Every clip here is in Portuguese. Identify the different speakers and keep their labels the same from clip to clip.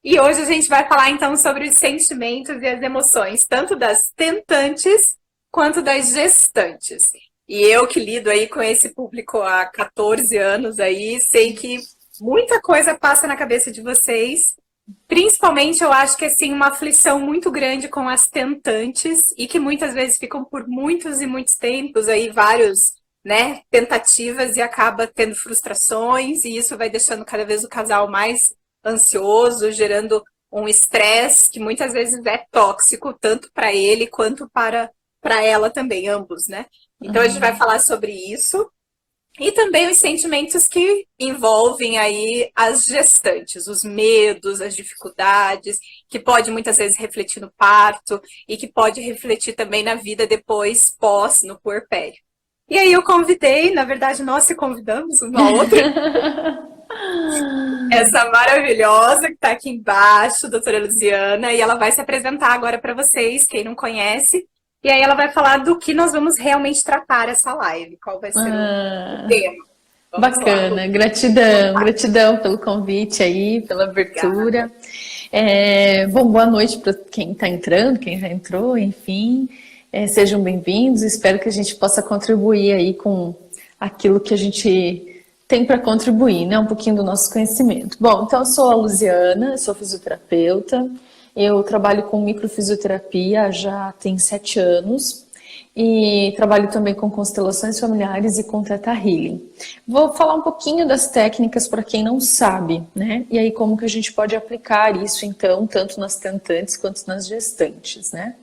Speaker 1: E hoje a gente vai falar então sobre os sentimentos e as emoções, tanto das tentantes quanto das gestantes. E eu que lido aí com esse público há 14 anos aí, sei que muita coisa passa na cabeça de vocês. Principalmente eu acho que assim uma aflição muito grande com as tentantes e que muitas vezes ficam por muitos e muitos tempos aí vários, né, tentativas e acaba tendo frustrações e isso vai deixando cada vez o casal mais ansioso, gerando um estresse que muitas vezes é tóxico tanto para ele quanto para ela também, ambos, né? Então a gente vai falar sobre isso. E também os sentimentos que envolvem aí as gestantes, os medos, as dificuldades, que pode muitas vezes refletir no parto e que pode refletir também na vida depois, pós, no puerpério. E aí eu convidei, na verdade nós se convidamos uma outra, essa maravilhosa que está aqui embaixo, doutora Luziana, e ela vai se apresentar agora para vocês, quem não conhece, e aí ela vai falar do que nós vamos realmente tratar essa live, qual vai ser o tema. Vamos
Speaker 2: Bacana,
Speaker 1: lá.
Speaker 2: gratidão pelo convite aí, pela abertura. Bom, boa noite para quem está entrando, quem já entrou, enfim. Sejam bem-vindos, espero que a gente possa contribuir aí com aquilo que a gente tem para contribuir, né? Um pouquinho do nosso conhecimento. Bom, então eu sou a Luziana, sou fisioterapeuta, eu trabalho com microfisioterapia já tem 7 anos. E trabalho também com constelações familiares e com Theta Healing. Vou falar um pouquinho das técnicas para quem não sabe, né? E aí como que a gente pode aplicar isso, então, tanto nas tentantes quanto nas gestantes, né?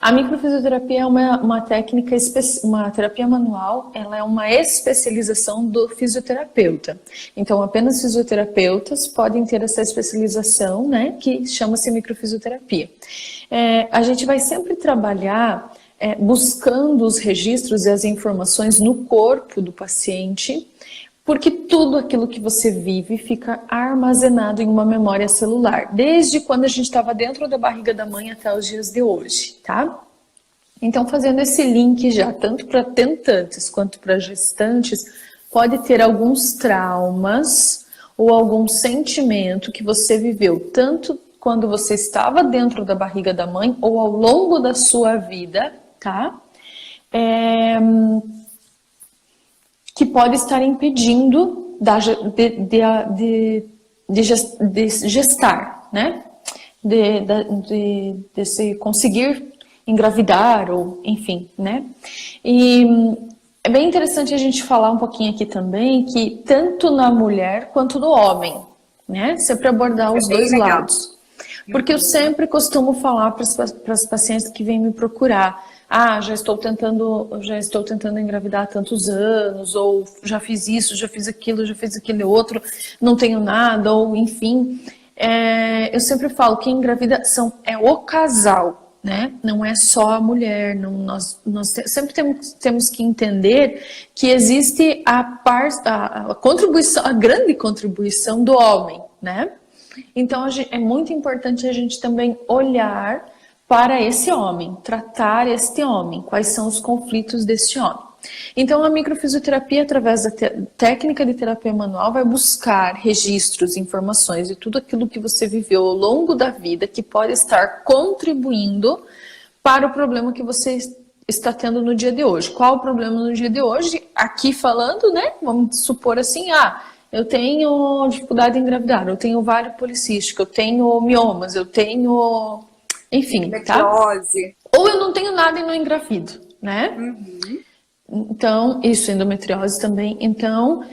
Speaker 2: A microfisioterapia é uma técnica, uma terapia manual, ela é uma especialização do fisioterapeuta. Então, apenas fisioterapeutas podem ter essa especialização, né? Que chama-se microfisioterapia. A gente vai sempre trabalhar buscando os registros e as informações no corpo do paciente, porque tudo aquilo que você vive fica armazenado em uma memória celular, desde quando a gente estava dentro da barriga da mãe até os dias de hoje, tá? Então, fazendo esse link já, tanto para tentantes quanto para gestantes, pode ter alguns traumas ou algum sentimento que você viveu, tanto quando você estava dentro da barriga da mãe ou ao longo da sua vida, tá? Que pode estar impedindo de gestar, né? De se conseguir engravidar ou enfim, né? E é bem interessante a gente falar um pouquinho aqui também que tanto na mulher quanto no homem, né? Sempre abordar os dois lados. Porque eu sempre costumo falar para as pacientes que vêm me procurar, já estou tentando engravidar há tantos anos, ou já fiz isso, já fiz aquele outro, não tenho nada, ou enfim. Eu sempre falo que engravida é o casal, né? Não é só a mulher. Nós sempre temos que entender que existe a contribuição, a grande contribuição do homem, né? Então é muito importante a gente também olhar para esse homem, tratar este homem, quais são os conflitos deste homem. Então a microfisioterapia, através da técnica de terapia manual, vai buscar registros, informações de tudo aquilo que você viveu ao longo da vida que pode estar contribuindo para o problema que você está tendo no dia de hoje. Qual o problema no dia de hoje? Aqui falando, né? Vamos supor assim, eu tenho dificuldade em engravidar, eu tenho ovário policístico, eu tenho miomas, eu tenho, enfim, tá? Ou eu não tenho nada e não engravido, né? Então, isso, endometriose também. Então,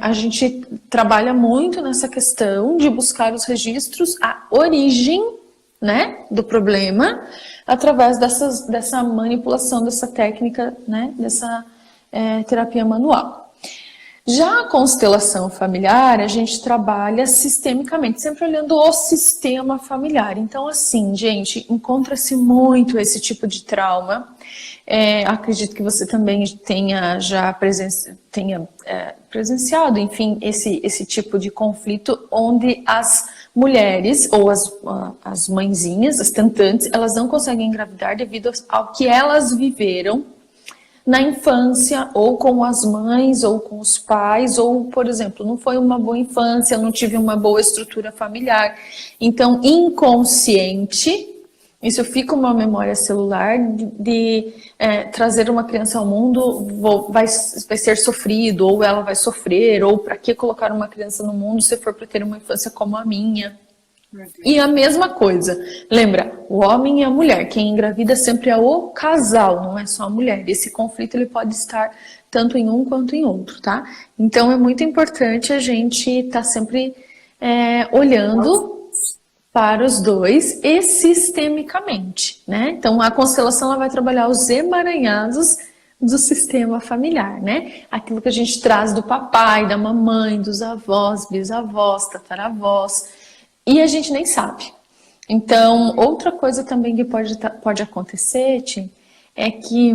Speaker 2: a gente trabalha muito nessa questão de buscar os registros, a origem, né, do problema, através dessa manipulação, dessa técnica, né, dessa terapia manual. Já a constelação familiar, a gente trabalha sistemicamente, sempre olhando o sistema familiar. Então, assim, gente, encontra-se muito esse tipo de trauma. Acredito que você também tenha já presenciado, enfim, esse tipo de conflito, onde as mulheres ou as mãezinhas, as tentantes, elas não conseguem engravidar devido ao que elas viveram na infância, ou com as mães, ou com os pais, ou, por exemplo, não foi uma boa infância, não tive uma boa estrutura familiar. Então, inconsciente, isso fica uma memória celular de trazer uma criança ao mundo vai ser sofrido, ou ela vai sofrer, ou para que colocar uma criança no mundo se for para ter uma infância como a minha. E a mesma coisa, lembra, o homem e a mulher, quem engravida sempre é o casal, não é só a mulher. Esse conflito ele pode estar tanto em um quanto em outro, tá? Então é muito importante a gente estar sempre olhando para os dois e sistemicamente, né? Então a constelação ela vai trabalhar os emaranhados do sistema familiar, né? Aquilo que a gente traz do papai, da mamãe, dos avós, bisavós, tataravós, e a gente nem sabe. Então, outra coisa também que pode acontecer, Tim, é que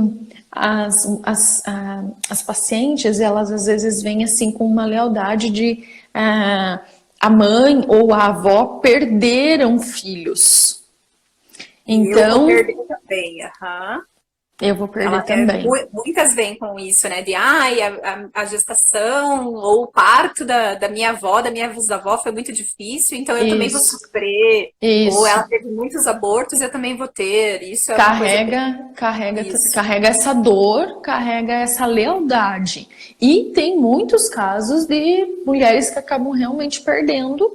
Speaker 2: as pacientes, elas às vezes vêm assim com uma lealdade de a mãe ou a avó perderam filhos. Então,
Speaker 1: eu vou perder também,
Speaker 2: eu vou perder também.
Speaker 1: Muitas vêm com isso, né? De a gestação ou o parto da minha avó, da minha bisavó foi muito difícil, então eu também vou sofrer.
Speaker 2: Isso.
Speaker 1: Ou ela teve muitos abortos, eu também vou ter. Isso é
Speaker 2: carrega essa dor, carrega essa lealdade. E tem muitos casos de mulheres que acabam realmente perdendo,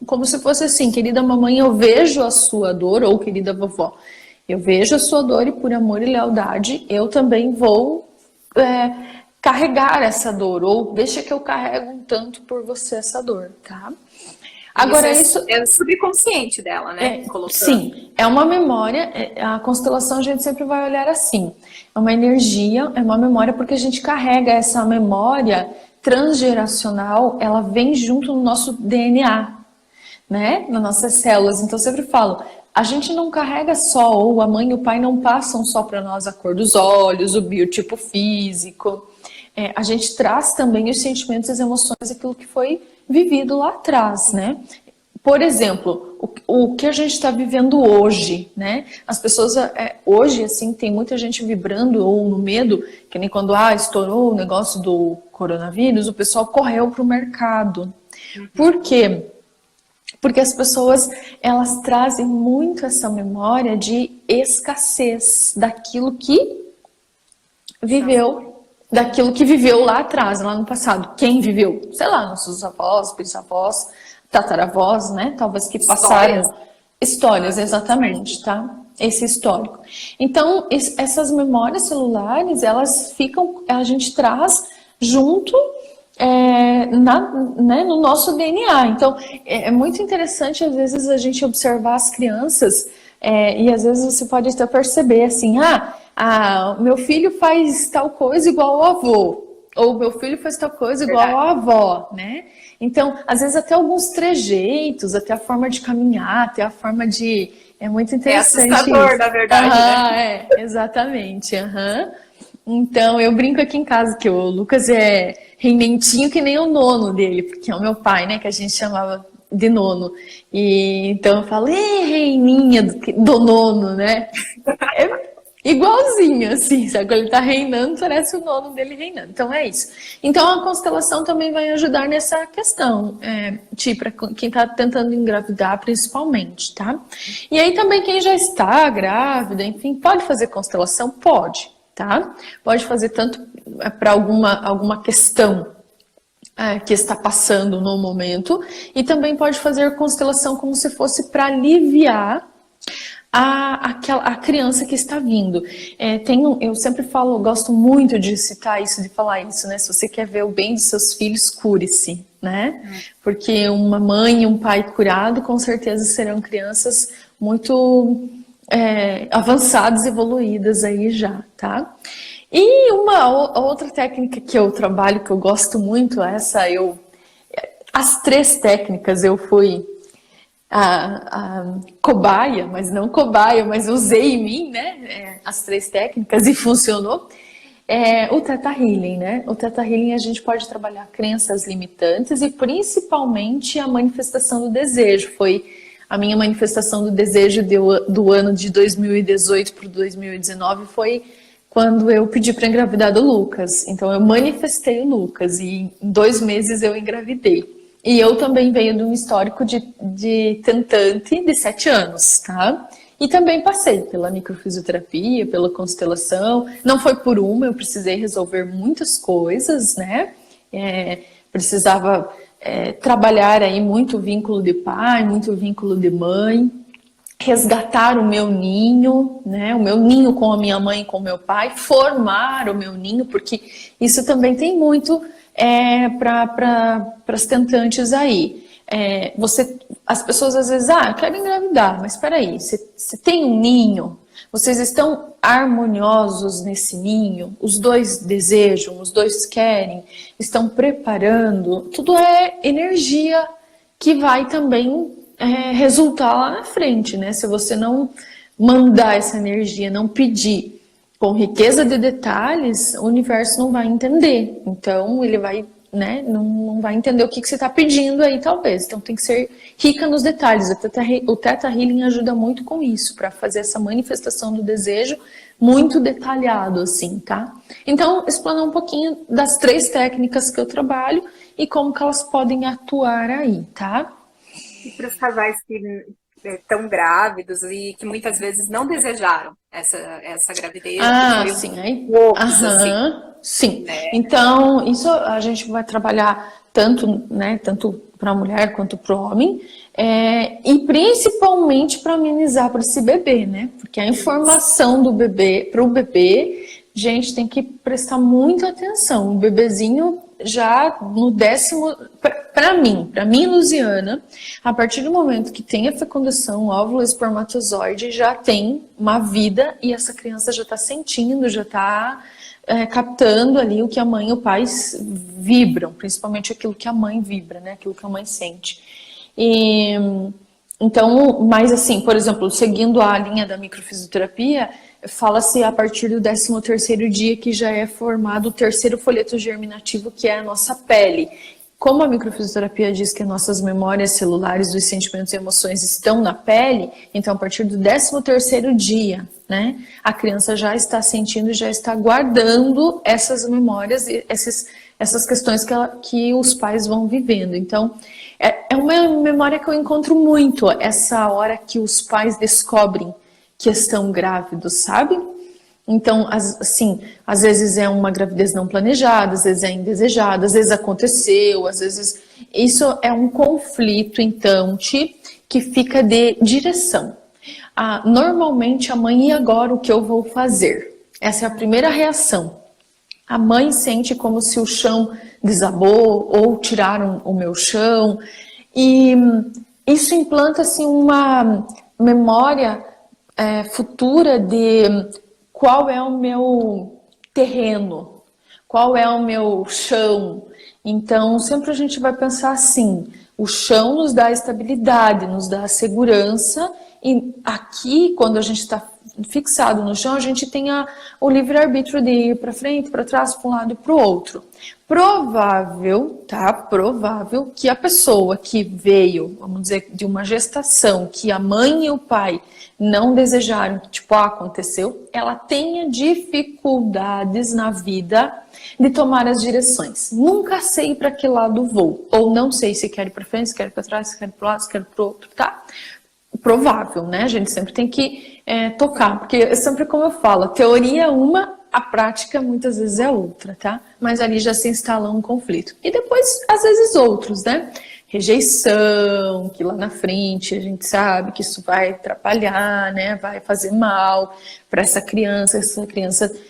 Speaker 2: como se fosse assim, querida mamãe, eu vejo a sua dor, ou querida vovó, eu vejo a sua dor e por amor e lealdade eu também vou carregar essa dor, ou deixa que eu carrego um tanto por você essa dor, tá?
Speaker 1: Agora isso é subconsciente dela, né?
Speaker 2: Sim, é uma memória, a constelação a gente sempre vai olhar assim, é uma energia, é uma memória porque a gente carrega essa memória transgeracional, ela vem junto no nosso DNA, né? Nas nossas células, então eu sempre falo, a gente não carrega só, ou a mãe e o pai não passam só para nós a cor dos olhos, o biotipo físico. A gente traz também os sentimentos, as emoções, aquilo que foi vivido lá atrás, né? Por exemplo, o que a gente está vivendo hoje, né? As pessoas, hoje, assim, tem muita gente vibrando ou no medo, que nem quando estourou o negócio do coronavírus, o pessoal correu para o mercado. Por quê? Porque as pessoas, elas trazem muito essa memória de escassez daquilo que viveu, lá atrás, lá no passado. Quem viveu? Sei lá, nossos avós, bisavós, tataravós, né? Talvez que passaram histórias, exatamente, tá? Esse histórico. Então, essas memórias celulares, elas ficam, a gente traz junto no nosso DNA. Então, é muito interessante, às vezes, a gente observar as crianças e, às vezes, você pode até perceber, assim, meu filho faz tal coisa igual ao avô, ou meu filho faz tal coisa igual à avó, né? Então, às vezes, até alguns trejeitos, até a forma de caminhar, até a forma de... É muito interessante.
Speaker 1: É assustador, na verdade, né?
Speaker 2: Exatamente, Então, eu brinco aqui em casa que o Lucas é reimentinho que nem o nono dele, porque é o meu pai, né, que a gente chamava de nono. E então eu falo, reininha do nono, né? É igualzinho, assim, sabe? Quando ele tá reinando, parece o nono dele reinando. Então é isso. Então a constelação também vai ajudar nessa questão, para quem tá tentando engravidar, principalmente, tá? E aí também quem já está grávida, enfim, pode fazer constelação? Pode. Tá? Pode fazer tanto para alguma questão que está passando no momento, e também pode fazer constelação como se fosse para aliviar a criança que está vindo. Eu sempre falo, gosto muito de citar isso, de falar isso, né? Se você quer ver o bem dos seus filhos, cure-se, né? Porque uma mãe e um pai curado, com certeza serão crianças muito avançadas, evoluídas aí já, tá? E uma outra técnica que eu trabalho, que eu gosto muito, as 3 técnicas eu fui a cobaia, mas usei em mim, né? As 3 técnicas e funcionou. O Theta Healing, né? O Theta Healing a gente pode trabalhar crenças limitantes e principalmente a manifestação do desejo. Foi a minha manifestação do desejo do ano de 2018 para 2019 foi quando eu pedi para engravidar do Lucas. Então eu manifestei o Lucas e em 2 meses eu engravidei. E eu também venho de um histórico de tentante de 7 anos, tá? E também passei pela microfisioterapia, pela constelação. Não foi por uma, eu precisei resolver muitas coisas, né? Precisava trabalhar aí muito vínculo de pai, muito vínculo de mãe, resgatar o meu ninho, né? O meu ninho com a minha mãe e com o meu pai, formar o meu ninho, porque isso também tem muito para as tentantes aí. As pessoas às vezes, eu quero engravidar, mas espera aí, você tem um ninho? Vocês estão harmoniosos nesse ninho? Os dois desejam, os dois querem, estão preparando? Tudo é energia que vai também resultar lá na frente, né? Se você não mandar essa energia, não pedir com riqueza de detalhes, o universo não vai entender. Então, ele vai, né, não vai entender o que você está pedindo aí, talvez. Então, tem que ser rica nos detalhes. O Theta Healing ajuda muito com isso, para fazer essa manifestação do desejo muito detalhado, assim, tá? Então, explanar um pouquinho das 3 técnicas que eu trabalho e como que elas podem atuar aí, tá?
Speaker 1: E para os casais que estão grávidos e que muitas vezes não desejaram essa gravidez, foi
Speaker 2: sim,
Speaker 1: poucos, assim,
Speaker 2: sim.
Speaker 1: né?
Speaker 2: Então, isso a gente vai trabalhar tanto, né, tanto para a mulher quanto para o homem, e principalmente para amenizar para esse bebê, né? Porque a informação do bebê para o bebê, gente, tem que prestar muita atenção. O bebezinho já no 10º, para mim, Luziana, a partir do momento que tem a fecundação, óvulo, espermatozoide, já tem uma vida e essa criança já está sentindo, já está captando ali o que a mãe e o pai vibram, principalmente aquilo que a mãe vibra, né? Aquilo que a mãe sente. Então, mas assim, por exemplo, seguindo a linha da microfisioterapia, fala-se a partir do 13º dia que já é formado o 3º folheto germinativo, que é a nossa pele. Como a microfisioterapia diz que nossas memórias celulares dos sentimentos e emoções estão na pele, então a partir do 13º dia, né, a criança já está sentindo, já está guardando essas memórias e essas questões que os pais vão vivendo. Então, é uma memória que eu encontro muito, essa hora que os pais descobrem que estão grávidos, sabe? Então, assim, às vezes é uma gravidez não planejada, às vezes é indesejada, às vezes aconteceu, às vezes... Isso é um conflito, então, que fica de direção. Normalmente, a mãe, e agora o que eu vou fazer? Essa é a primeira reação. A mãe sente como se o chão desabou ou tiraram o meu chão. E isso implanta, assim, uma memória futura de qual é o meu terreno, qual é o meu chão. Então, sempre a gente vai pensar assim, o chão nos dá estabilidade, nos dá segurança, e aqui, quando a gente está fixado no chão, a gente tem o livre-arbítrio de ir para frente, para trás, para um lado e para o outro. Provável que a pessoa que veio, vamos dizer, de uma gestação, que a mãe e o pai não desejaram, que tipo, aconteceu, ela tenha dificuldades na vida de tomar as direções. Nunca sei para que lado vou, ou não sei se quero ir para frente, se quero ir para trás, se quero ir para o lado, se quero ir para o outro, tá? Provável, né? A gente sempre tem que tocar, porque é sempre como eu falo, a teoria é uma, a prática muitas vezes é outra, tá? Mas ali já se instala um conflito. E depois, às vezes, outros, né? Rejeição, que lá na frente a gente sabe que isso vai atrapalhar, né? Vai fazer mal para essa criança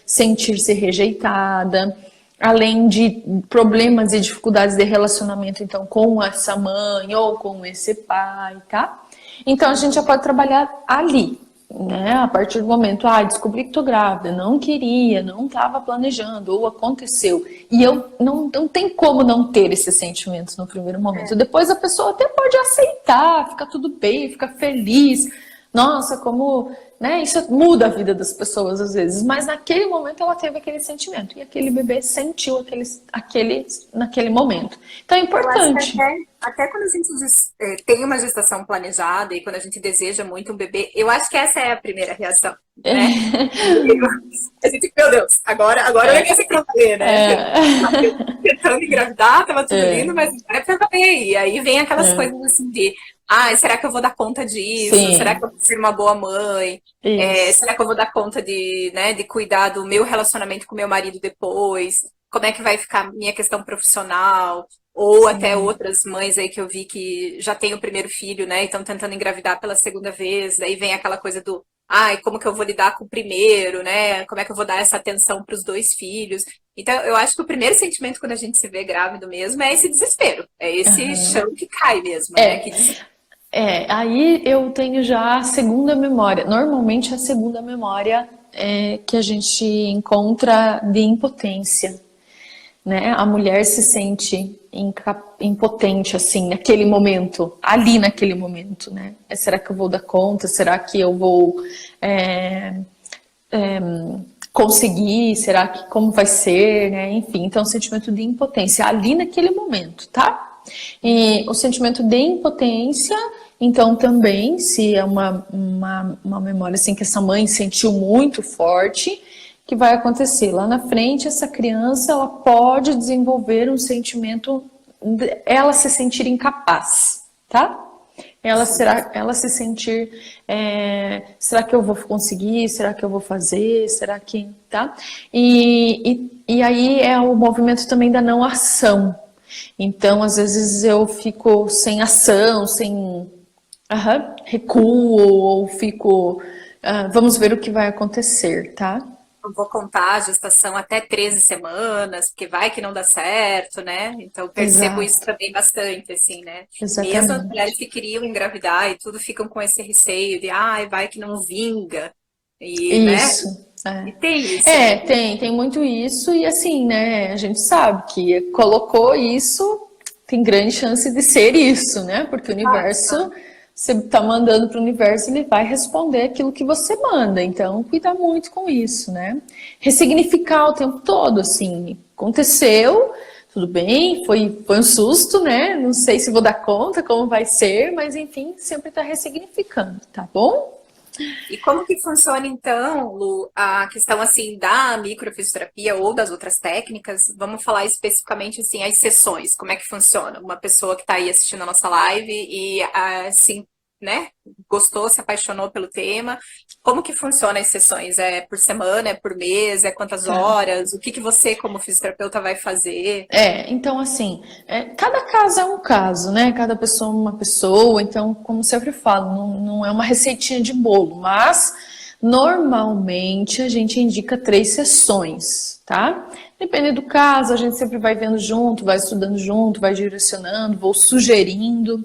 Speaker 2: sentir-se rejeitada. Além de problemas e dificuldades de relacionamento, então, com essa mãe ou com esse pai, tá? Então, a gente já pode trabalhar ali, né? A partir do momento, descobri que tô grávida, não queria, não estava planejando, ou aconteceu. E eu não tem como não ter esses sentimentos no primeiro momento. Depois a pessoa até pode aceitar, fica tudo bem, fica feliz. Nossa, como né? Isso muda a vida das pessoas às vezes, mas naquele momento ela teve aquele sentimento e aquele bebê sentiu naquele momento. Então é
Speaker 1: Eu acho que
Speaker 2: importante.
Speaker 1: até quando a gente tem uma gestação planejada e quando a gente deseja muito um bebê, eu acho que essa é a primeira reação, né? A gente, meu Deus, agora eu quero pra valer, né? Eu tentando engravidar, tava tudo lindo, mas agora é pra valer. E aí vem aquelas coisas assim de, será que eu vou dar conta disso? Será que
Speaker 2: Sim,
Speaker 1: eu vou ser uma boa mãe?
Speaker 2: isso.
Speaker 1: Será que eu vou dar conta de, né, de cuidar do meu relacionamento com meu marido depois? Como é que vai ficar a minha questão profissional? Ou até
Speaker 2: Sim.
Speaker 1: outras mães aí que eu vi que já têm o primeiro filho, né? E estão tentando engravidar pela segunda vez. Daí vem aquela coisa do, como que eu vou lidar com o primeiro, né? Como é que eu vou dar essa atenção para os dois filhos? Então, eu acho que o primeiro sentimento quando a gente se vê grávido mesmo é esse desespero. É esse
Speaker 2: Aham.
Speaker 1: chão que cai mesmo, né?
Speaker 2: É,
Speaker 1: Que
Speaker 2: aí eu tenho já a segunda memória. Normalmente a segunda memória é que a gente encontra de impotência, né? A mulher se sente impotente, assim, naquele momento, ali naquele momento, né? Será que eu vou dar conta? Será que eu vou é, conseguir? Será que como vai ser, né? Enfim, então o sentimento de impotência ali naquele momento, tá? E o sentimento de impotência, então também, se é uma memória assim que essa mãe sentiu muito forte, que vai acontecer lá na frente, essa criança ela pode desenvolver um sentimento, ela se sentir incapaz, tá? Ela se sentir, será que eu vou conseguir? Será que eu vou fazer? Será que, tá? E aí é o movimento também da não ação. Então, às vezes eu fico sem ação, sem recuo, ou fico, vamos ver o que vai acontecer, tá?
Speaker 1: eu vou contar a gestação até 13 semanas, porque vai que não dá certo, né? Então, eu percebo isso
Speaker 2: Exato,
Speaker 1: também bastante, assim, né? Mesmo as mulheres
Speaker 2: exatamente.
Speaker 1: que queriam engravidar e tudo ficam com esse receio de, vai que não vinga. E, né?
Speaker 2: Isso.
Speaker 1: E tem isso, né?
Speaker 2: Tem muito isso, e assim, né? A gente sabe que colocou isso, tem grande chance de ser isso, né? Porque o universo, você tá mandando para o universo, ele vai responder aquilo que você manda. Então, cuidar muito com isso, né? Ressignificar o tempo todo, assim, aconteceu, tudo bem, foi um susto, né? Não sei se vou dar conta, como vai ser, mas enfim, sempre tá ressignificando, tá bom?
Speaker 1: E como que funciona então, Lu, a questão assim da microfisioterapia ou das outras técnicas? Vamos falar especificamente assim as sessões, como é que funciona? Uma pessoa que está aí assistindo a nossa live e assim, né, gostou, se apaixonou pelo tema. Como que funciona as sessões? É por semana, é por mês, é quantas
Speaker 2: Tá.
Speaker 1: horas? O que que você como fisioterapeuta vai fazer?
Speaker 2: Então assim, cada caso é um caso, né? Cada pessoa é uma pessoa, então, como sempre falo, não é uma receitinha de bolo, mas normalmente a gente indica 3 sessões, tá? Depende do caso, a gente sempre vai vendo junto, vai estudando junto, vai direcionando, vou sugerindo.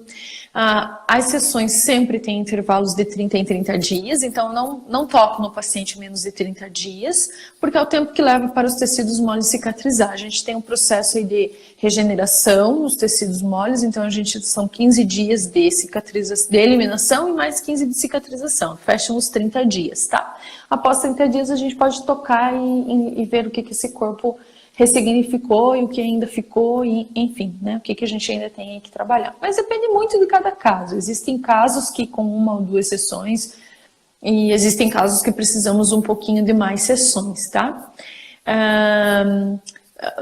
Speaker 2: As sessões sempre têm intervalos de 30 em 30 dias, então não toco no paciente menos de 30 dias, porque é o tempo que leva para os tecidos moles cicatrizar. A gente tem um processo aí de regeneração nos tecidos moles, então são 15 dias de cicatrização, de eliminação e mais 15 de cicatrização. Fecham os 30 dias, tá? Após 30 dias a gente pode tocar e ver o que esse corpo ressignificou e o que ainda ficou, e, enfim, né, o que a gente ainda tem que trabalhar. Mas depende muito de cada caso. Existem casos que com 1 ou 2 sessões, e existem casos que precisamos um pouquinho de mais sessões, tá? Ah,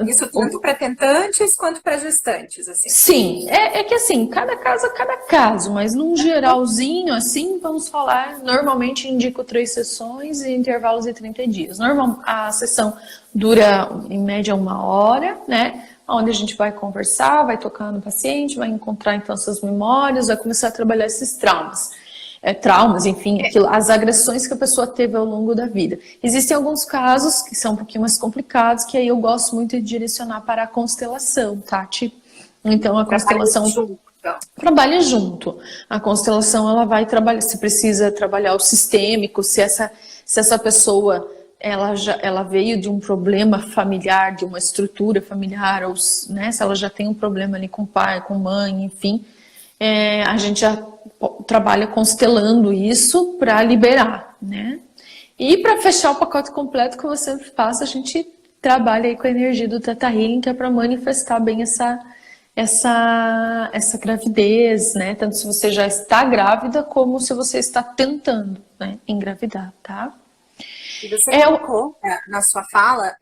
Speaker 1: Isso tanto para tentantes quanto para gestantes, assim.
Speaker 2: Sim, que assim, cada caso é cada caso, mas num geralzinho, assim, vamos falar, normalmente indico 3 sessões e intervalos de 30 dias. A sessão dura, em média, 1 hora, né? Onde a gente vai conversar, vai tocar no paciente, vai encontrar, então, essas memórias, vai começar a trabalhar esses traumas, enfim, as agressões que a pessoa teve ao longo da vida. Existem alguns casos que são um pouquinho mais complicados, que aí eu gosto muito de direcionar para a constelação, Tati. Então, a
Speaker 1: Trabalha
Speaker 2: constelação
Speaker 1: junto, então.
Speaker 2: trabalha junto. A constelação, ela vai trabalhar, se precisa trabalhar o sistêmico, se essa pessoa ela veio de um problema familiar, de uma estrutura familiar, ou, né, se ela já tem um problema ali com pai, com mãe, enfim, a gente já trabalha constelando isso para liberar, né? E para fechar o pacote completo que eu sempre faço, a gente trabalha aí com a energia do Theta Healing, que é para manifestar bem essa gravidez, né? Tanto se você já está grávida, como se você está tentando, né, engravidar, tá?
Speaker 1: E você colocou na sua fala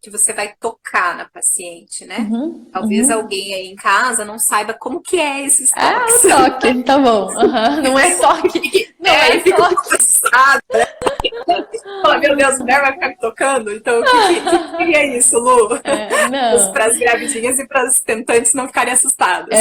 Speaker 1: que você vai tocar na paciente, né? Talvez alguém aí em casa não saiba como que é esses toques.
Speaker 2: O toque, tá bom. Não é toque. Não é toque.
Speaker 1: Fala, meu Deus, mulher vai ficar me tocando? Então, o que é isso, Lu?
Speaker 2: Não.
Speaker 1: Para as gravidinhas e para as tentantes não ficarem assustadas.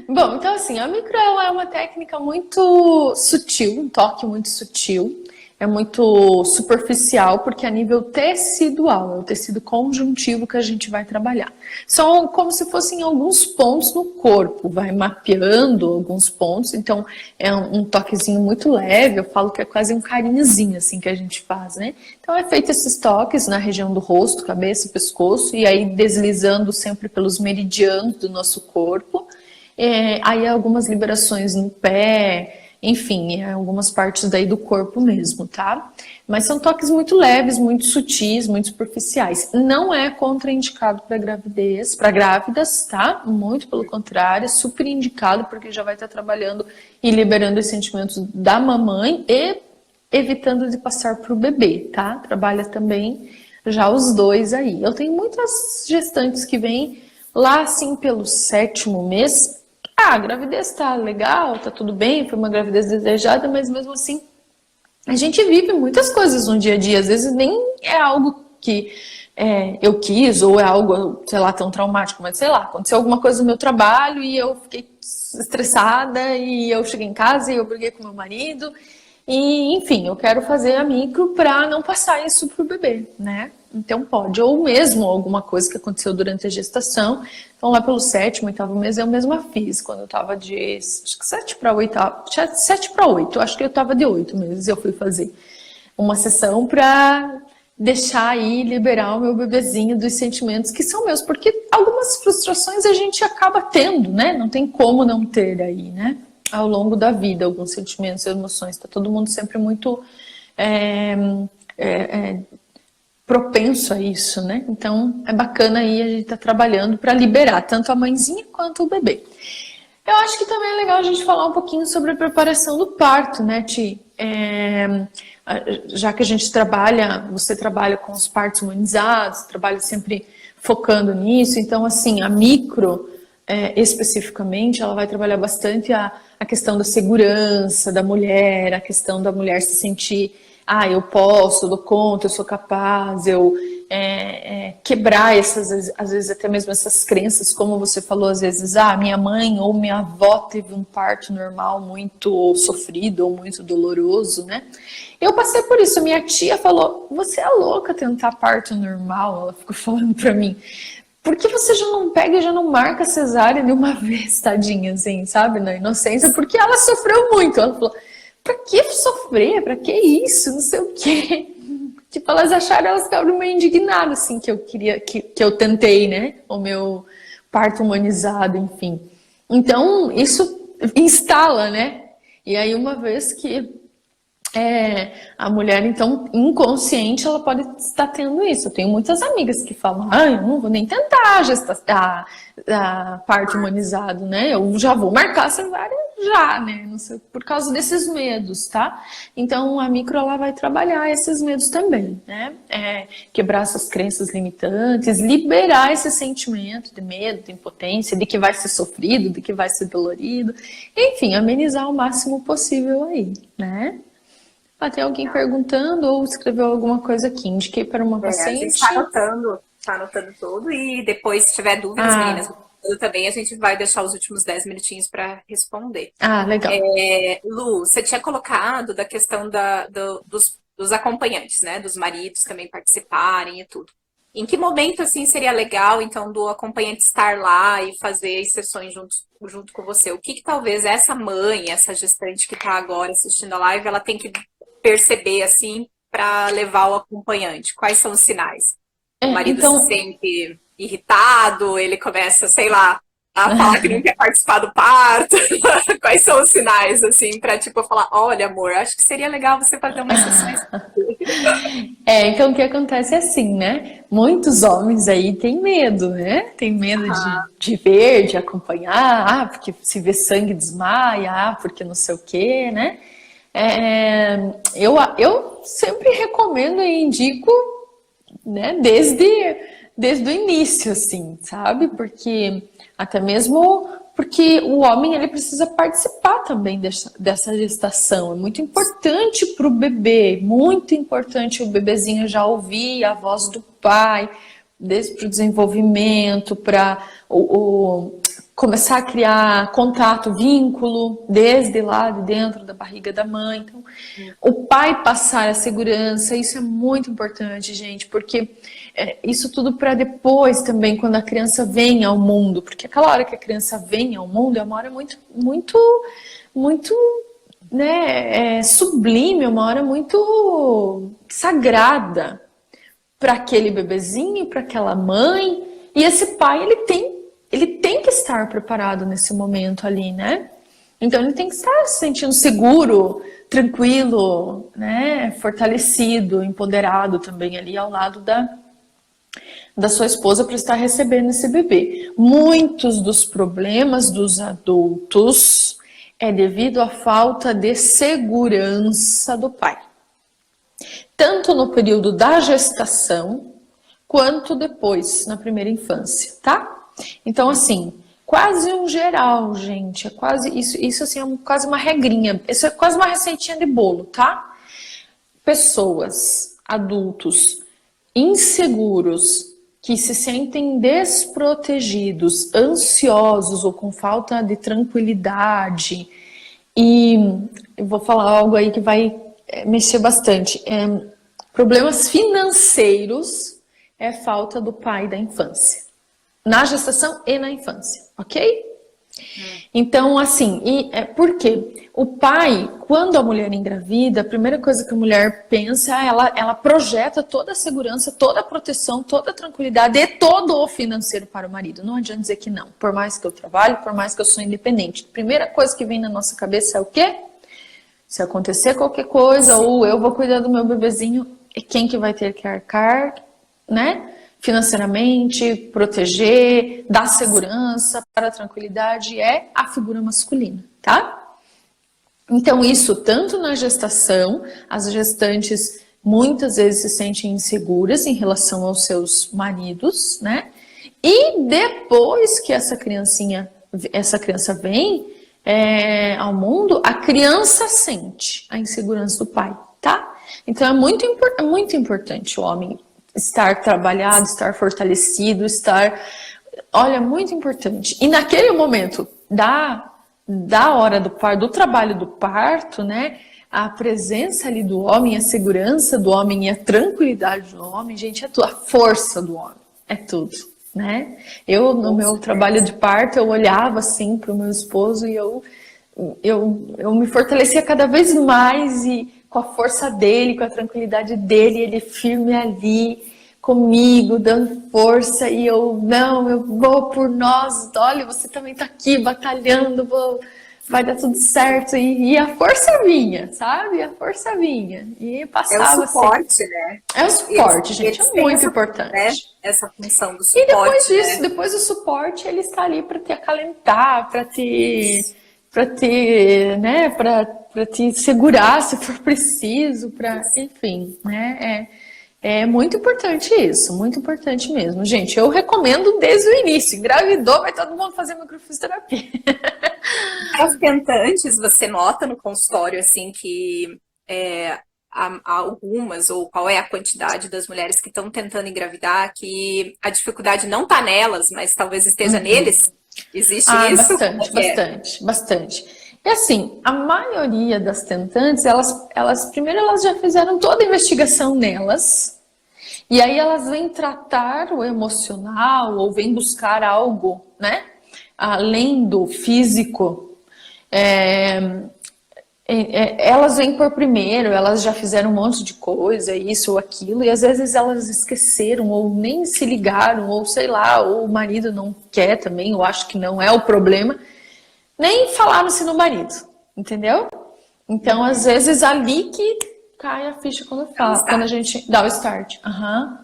Speaker 2: Bom, então assim, a micro ela é uma técnica muito sutil, um toque muito sutil. É muito superficial, porque a nível tecidual, é o tecido conjuntivo que a gente vai trabalhar. São como se fossem alguns pontos no corpo, vai mapeando alguns pontos, então é um toquezinho muito leve, eu falo que é quase um carinhozinho assim que a gente faz, né? Então é feito esses toques na região do rosto, cabeça, pescoço, e aí deslizando sempre pelos meridianos do nosso corpo. Aí algumas liberações no pé, enfim, algumas partes daí do corpo mesmo, tá? Mas são toques muito leves, muito sutis, muito superficiais. Não é contraindicado para gravidez, para grávidas, tá? Muito pelo contrário, é super indicado porque já vai estar trabalhando e liberando os sentimentos da mamãe e evitando de passar para o bebê, tá? Trabalha também já os dois aí. Eu tenho muitas gestantes que vêm lá assim pelo 7º mês. A gravidez tá legal, tá tudo bem, foi uma gravidez desejada, mas mesmo assim a gente vive muitas coisas no dia a dia, às vezes nem é algo que eu quis ou é algo, sei lá, tão traumático, mas sei lá, aconteceu alguma coisa no meu trabalho e eu fiquei estressada e eu cheguei em casa e eu briguei com meu marido e, enfim, eu quero fazer a micro para não passar isso pro bebê, né? Então pode, ou mesmo alguma coisa que aconteceu durante a gestação. Então lá pelo 7º, 8º mês eu mesma fiz, quando eu tava de, acho que 7 para 8, 7 para 8, acho que eu tava de 8 meses, eu fui fazer uma sessão para deixar aí, liberar o meu bebezinho dos sentimentos que são meus, porque algumas frustrações a gente acaba tendo, né? Não tem como não ter aí, né? Ao longo da vida, alguns sentimentos e emoções. Tá todo mundo sempre muito propenso a isso, né? Então é bacana aí a gente tá trabalhando para liberar tanto a mãezinha quanto o bebê. Eu acho que também é legal a gente falar um pouquinho sobre a preparação do parto, né, Ti? Já que a gente trabalha, você trabalha com os partos humanizados, trabalha sempre focando nisso, então assim, a micro especificamente, ela vai trabalhar bastante a questão da segurança da mulher, a questão da mulher se sentir, eu posso, eu dou conta, eu sou capaz, eu quebrar essas, às vezes até mesmo essas crenças, como você falou, às vezes, minha mãe ou minha avó teve um parto normal muito sofrido ou muito doloroso, né? Eu passei por isso, minha tia falou, você é louca tentar parto normal, ela ficou falando pra mim. Por que você já não pega e já não marca cesárea de uma vez, tadinha, assim, sabe? Na inocência, porque ela sofreu muito. Ela falou, pra que sofrer? Pra que isso? Não sei o quê. Tipo, elas ficaram meio indignadas, assim, que eu queria, que eu tentei, né? O meu parto humanizado, enfim. Então, isso instala, né? E aí, uma vez que a mulher, então, inconsciente, ela pode estar tendo isso. Eu tenho muitas amigas que falam, eu não vou nem tentar a parto humanizado, né? Eu já vou marcar a cesárea já, né? Não sei, por causa desses medos, tá? Então, a micro, ela vai trabalhar esses medos também, né? Quebrar essas crenças limitantes, liberar esse sentimento de medo, de impotência, de que vai ser sofrido, de que vai ser dolorido. Enfim, amenizar o máximo possível aí, né? Tem alguém perguntando ou escreveu alguma coisa aqui. Indiquei para uma paciente.
Speaker 1: A gente está anotando tudo e depois, se tiver dúvidas, meninas, também a gente vai deixar os últimos 10 minutinhos para responder.
Speaker 2: Legal.
Speaker 1: Lu, você tinha colocado da questão dos acompanhantes, né? Dos maridos também participarem e tudo. Em que momento, assim, seria legal, então, do acompanhante estar lá e fazer as sessões junto com você? O que talvez essa mãe, essa gestante que está agora assistindo a live, ela tem que perceber, assim, para levar o acompanhante? Quais são os sinais? O marido se sente irritado, ele começa, sei lá, a falar que não quer participar do parto? Quais são os sinais, assim, pra, tipo, falar, olha, amor, acho que seria legal você fazer umas sessões.
Speaker 2: Então o que acontece é assim, né? Muitos homens aí têm medo, né? Tem medo de ver, de acompanhar, porque se vê sangue desmaia, porque não sei o quê, né? Eu sempre recomendo e indico, né, desde o início, assim, sabe? Porque até mesmo porque o homem ele precisa participar também dessa gestação. É muito importante para o bebê, muito importante o bebezinho já ouvir a voz do pai, desde para o desenvolvimento, para começar a criar contato, vínculo, desde lá de dentro da barriga da mãe. Então, o pai passar a segurança, isso é muito importante, gente, porque isso tudo para depois também, quando a criança vem ao mundo, porque aquela hora que a criança vem ao mundo é uma hora muito, muito, muito, né, sublime, é uma hora muito sagrada para aquele bebezinho, para aquela mãe, e esse pai ele tem que estar preparado nesse momento ali, né? Então ele tem que estar se sentindo seguro, tranquilo, né? Fortalecido, empoderado também ali ao lado da sua esposa para estar recebendo esse bebê. Muitos dos problemas dos adultos é devido à falta de segurança do pai. Tanto no período da gestação, quanto depois, na primeira infância, tá? Então, assim, quase um geral, gente, é quase isso assim, é quase uma regrinha, isso é quase uma receitinha de bolo, tá? Pessoas, adultos, inseguros, que se sentem desprotegidos, ansiosos ou com falta de tranquilidade, e eu vou falar algo aí que vai mexer bastante. Problemas financeiros é falta do pai da infância. Na gestação e na infância, ok? Então, assim, por quê? O pai, quando a mulher engravida, a primeira coisa que a mulher pensa, ela projeta toda a segurança, toda a proteção, toda a tranquilidade e todo o financeiro para o marido. Não adianta dizer que não. Por mais que eu trabalhe, por mais que eu sou independente. A primeira coisa que vem na nossa cabeça é o quê? Se acontecer qualquer coisa, ou eu vou cuidar do meu bebezinho, é quem que vai ter que arcar, né? Financeiramente, proteger, dar segurança, para a tranquilidade, é a figura masculina, tá? Então, isso tanto na gestação, as gestantes muitas vezes se sentem inseguras em relação aos seus maridos, né? E depois que essa criança vem ao mundo, a criança sente a insegurança do pai, tá? Então, é muito importante o homem estar trabalhado, estar fortalecido, olha, muito importante. E naquele momento da hora do parto, do trabalho do parto, né? A presença ali do homem, a segurança do homem e a tranquilidade do homem, gente, a força do homem, é tudo, né? Eu, no meu trabalho de parto, eu olhava assim para o meu esposo e eu me fortalecia cada vez mais e com a força dele, com a tranquilidade dele, ele firme ali comigo, dando força, e eu vou por nós, olha, você também tá aqui batalhando, vai dar tudo certo, e a força vinha, sabe? A força vinha, e passava.
Speaker 1: É o suporte, né?
Speaker 2: É o suporte, gente, é muito importante.
Speaker 1: Né? Essa função do suporte.
Speaker 2: E depois disso,
Speaker 1: né?
Speaker 2: depois do suporte, ele está ali para te acalentar, para te segurar se for preciso, enfim, né? É muito importante isso, muito importante mesmo. Gente, eu recomendo desde o início. Engravidou, vai todo mundo fazer microfisioterapia.
Speaker 1: As tentantes, você nota no consultório, assim, que há algumas, ou qual é a quantidade das mulheres que estão tentando engravidar, que a dificuldade não está nelas, mas talvez esteja neles? Existe isso?
Speaker 2: Bastante. E assim, a maioria das tentantes, primeiro elas já fizeram toda a investigação nelas, e aí elas vêm tratar o emocional, ou vêm buscar algo, né, além do físico, elas vêm por primeiro, elas já fizeram um monte de coisa, isso ou aquilo, e às vezes elas esqueceram, ou nem se ligaram, ou sei lá, ou o marido não quer também, ou acho que não é o problema, nem falaram-se no marido, entendeu? Então, às vezes, ali que cai a ficha quando a gente dá o start.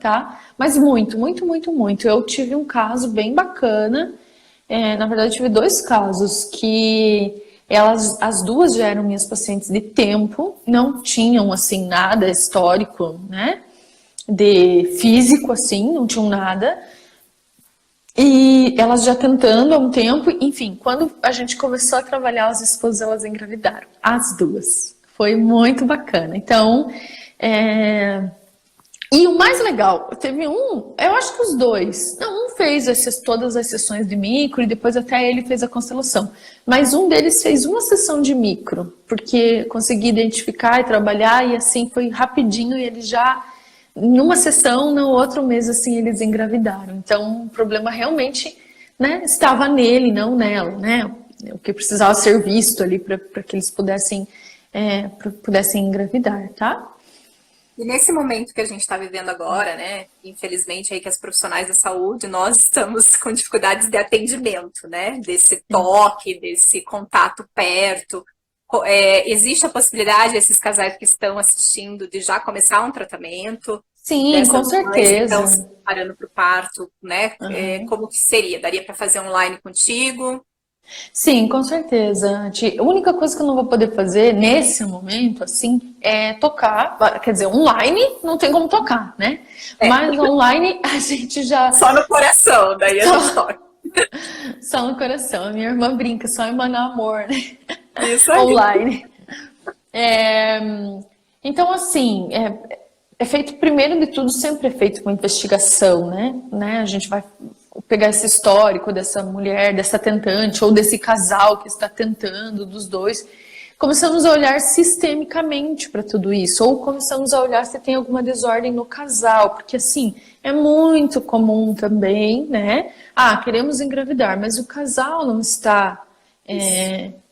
Speaker 2: Tá? Mas muito, muito, muito, muito. Eu tive um caso bem bacana. Na verdade, eu tive dois casos que as duas já eram minhas pacientes de tempo, não tinham, assim, nada histórico, né? De físico, assim, não tinham nada. E elas já tentando há um tempo, enfim, quando a gente começou a trabalhar as esposas, elas engravidaram, as duas. Foi muito bacana. Então, e o mais legal, teve eu acho que os dois, não, um fez todas as sessões de micro e depois até ele fez a constelação, mas um deles fez uma sessão de micro, porque consegui identificar e trabalhar e assim foi rapidinho e ele já, numa sessão, no outro mês assim eles engravidaram. Então o problema realmente, né, estava nele, não nela, né, o que precisava ser visto ali para que eles pudessem engravidar, tá?
Speaker 1: E nesse momento que a gente está vivendo agora, né? Infelizmente aí que as profissionais da saúde, nós estamos com dificuldades de atendimento, né? Desse toque, desse contato perto. Existe a possibilidade desses casais que estão assistindo de já começar um tratamento?
Speaker 2: Sim, com certeza.
Speaker 1: Estão se preparando para o parto, né? Como que seria? Daria para fazer online contigo?
Speaker 2: Sim, com certeza. A única coisa que eu não vou poder fazer nesse momento, assim, é tocar. Quer dizer, online não tem como tocar, né? Mas online a gente já.
Speaker 1: Só no coração, daí a gente toca.
Speaker 2: Só no coração. A minha irmã brinca, só emanar amor, né?
Speaker 1: Isso aí.
Speaker 2: Online. Então, assim, é feito, primeiro de tudo, sempre é feito com investigação, né? A gente vai pegar esse histórico dessa mulher, dessa tentante, ou desse casal que está tentando, dos dois. Começamos a olhar sistemicamente para tudo isso, ou começamos a olhar se tem alguma desordem no casal, porque assim, é muito comum também, né? Queremos engravidar, mas o casal não está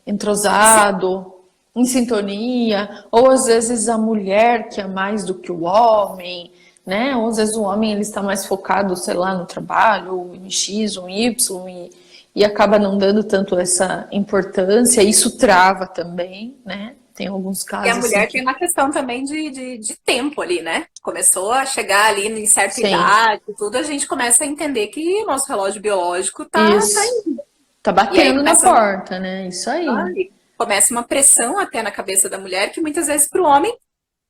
Speaker 2: entrosado, em sintonia, ou às vezes a mulher que é mais do que o homem, né? Ou às vezes o homem ele está mais focado, sei lá, no trabalho, ou em X ou em Y, e acaba não dando tanto essa importância, isso trava também, né? Tem alguns casos.
Speaker 1: E a mulher
Speaker 2: assim,
Speaker 1: tem uma questão também de tempo ali, né? Começou a chegar ali em certa idade, tudo, a gente começa a entender que o nosso relógio biológico tá indo.
Speaker 2: Tá batendo na porta, né? Isso aí.
Speaker 1: Começa uma pressão até na cabeça da mulher que muitas vezes para o homem